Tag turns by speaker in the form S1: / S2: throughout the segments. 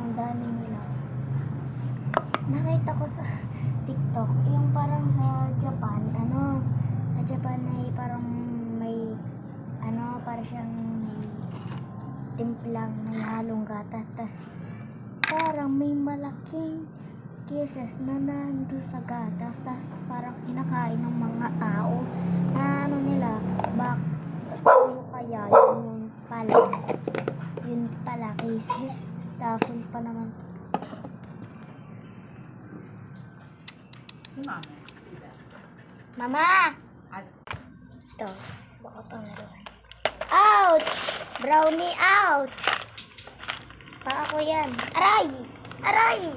S1: ang dami nila. Nakita ko sa TikTok, yung parang sa Japan, sa Japan ay parang may, parang siyang may timplang, may halong gatas, tas parang may malaking kisses na nandun sa gatas, tas parang kinakain ng mga tao na nila, ano kaya yun pala kisses, tapos pa naman. Mama! Ito, baka pang laruan. Ouch! Brownie, ouch! Pa ako yan. Aray! Aray!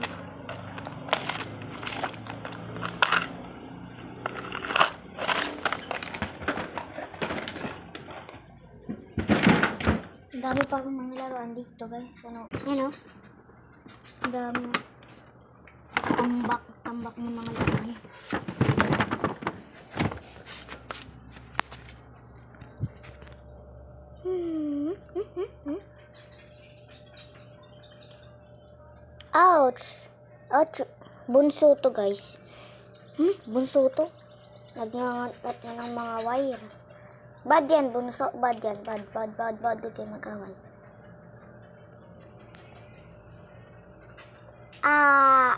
S1: Ang dami pa akong mga laruan dito, guys. Puno. Yan, oh. Ang dami. Tambak ng mga laruan. Ouch! Ouch! Bunso to, guys. Bunso to. Nagngangat na ng mga wire. Bad yan, bunso. Bad yan. Bad. Huwag kayo mag-away.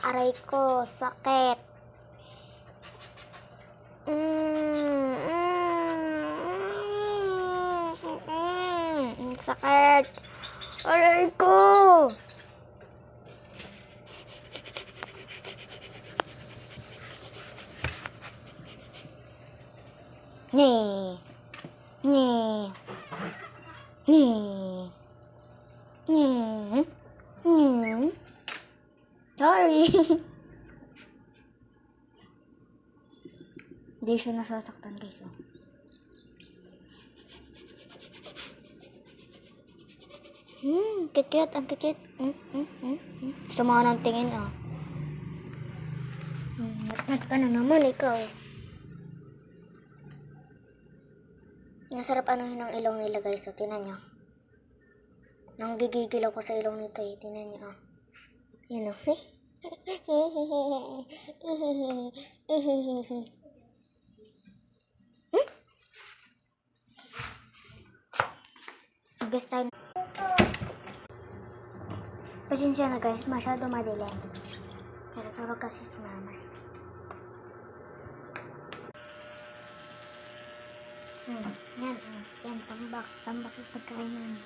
S1: Aray ko. Sakit. Sakit. Aray ko. Nee. Sorry. Hindi siya nasasaktan, guys. Oh. Kikit. Ang kikit. Sama ng tingin, ah. Natnat ka na naman, ikaw. Nasarap anuhin ang ilong nila, guys. So, tinan nyo. Nanggigigil ako sa ilong nito, eh. Tinan nyo, ah. Yan, oh. Guys, time. Pasensya na, guys. Masyado madilim. Natutulog kasi si mama. Yan, tambak yung pagkain namin.